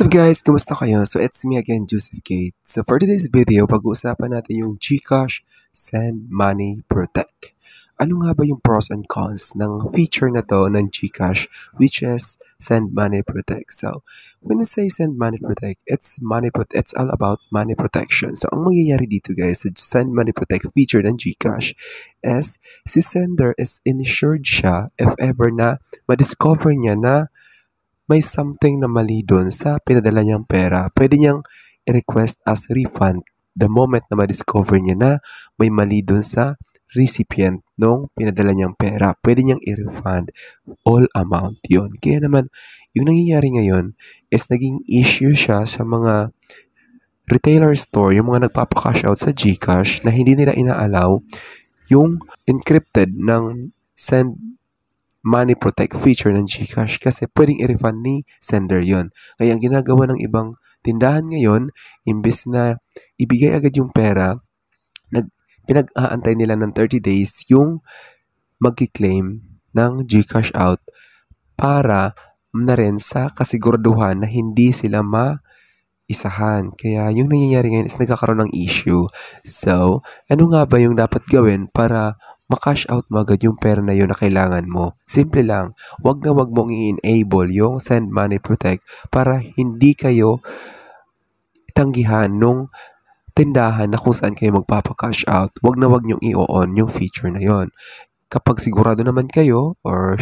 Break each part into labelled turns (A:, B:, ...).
A: What's up guys? Kumusta kayo? So it's me again, Joseph Kate. So for today's video, pag-uusapan natin yung GCash Send Money Protect. Ano nga ba yung pros and cons ng feature na to ng GCash, which is Send Money Protect? So when we say Send Money Protect, it's all about money protection. So ang mangyayari dito guys sa Send Money Protect feature ng GCash is si sender is insured siya if ever na ma-discover niya na may something na mali doon sa pinadala niyang pera. Pwede niyang i-request as refund the moment na ma-discover niya na may mali doon sa recipient nung pinadala niyang pera. Pwede niyang i-refund all amount yon. Kaya naman, yung nangyayari ngayon is naging issue siya sa mga retailer store, yung mga nagpapa-cash out sa GCash na hindi nila inaalaw yung encrypted ng Send Money Protect feature ng GCash kasi pwedeng i-refund ni sender yon. Kaya ang ginagawa ng ibang tindahan ngayon, imbes na ibigay agad yung pera, pinag-aantay nila ng 30 days yung mag-claim ng GCash out para na rin sa kasiguraduhan na hindi sila maisahan. Kaya yung nangyayari ngayon is nagkakaroon ng issue. So, ano nga ba yung dapat gawin para ma-cash out mo agad yung pera na yun na kailangan mo? Simple lang, wag mong i-enable yung Send Money Protect para hindi kayo tanggihan nung tindahan na kung saan kayo magpapa-cash out. Wag nyong i-on yung feature na yon. Kapag sigurado naman kayo or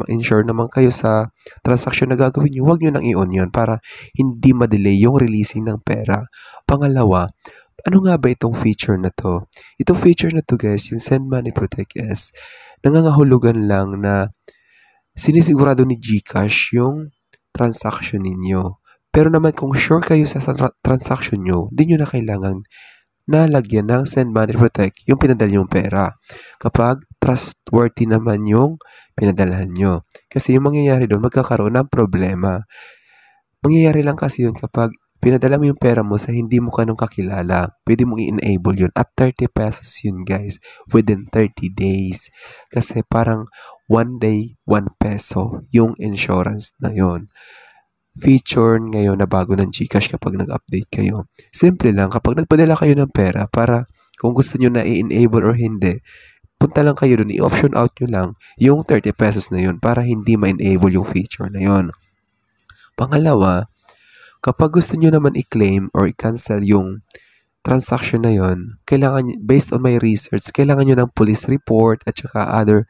A: insure naman kayo sa transaction na gagawin nyo, wag nyo nang i-on yun para hindi ma-delay yung releasing ng pera. Pangalawa, ano nga ba itong feature na to? Itong feature na to guys, yung Send Money Protect is nangangahulugan lang na sinisigurado ni GCash yung transaction ninyo. Pero naman kung sure kayo sa transaction nyo, di nyo na kailangan nalagyan ng Send Money Protect yung pinadala yung pera. Kapag trustworthy naman yung pinadalahan nyo. Kasi yung mangyayari doon, magkakaroon ng problema. Mangyayari lang kasi yun kapag pinadala mo yung pera mo sa hindi mo kanong kakilala. Pwede mong i-enable yun. At 30 pesos yun guys. Within 30 days. Kasi parang 1 day, 1 peso yung insurance na yun. Feature ngayon na bago ng GCash kapag nag-update kayo. Simple lang. Kapag nagpadala kayo ng pera para kung gusto nyo na i-enable or hindi, punta lang kayo dun. I-option out nyo lang yung 30 pesos na yun para hindi ma-enable yung feature na yun. Pangalawa, kapag gusto nyo naman i-claim or i-cancel yung transaction na yon, kailangan, based on my research, kailangan nyo ng police report at saka other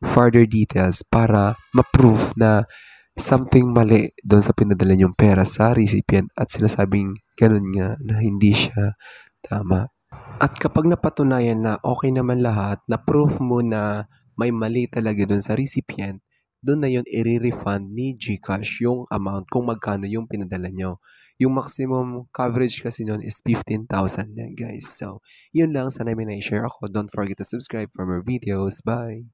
A: further details para ma-prove na something mali doon sa pinadala yung pera sa recipient at sinasabing ganun nga na hindi siya tama. At kapag napatunayan na okay naman lahat, na proof mo na may mali talaga doon sa recipient, doon na yun i-refund ni GCash yung amount kung magkano yung pinadala nyo. Yung maximum coverage kasi nun is 15,000 na guys. So, yun lang. Sana may na-share ako. Don't forget to subscribe for more videos. Bye!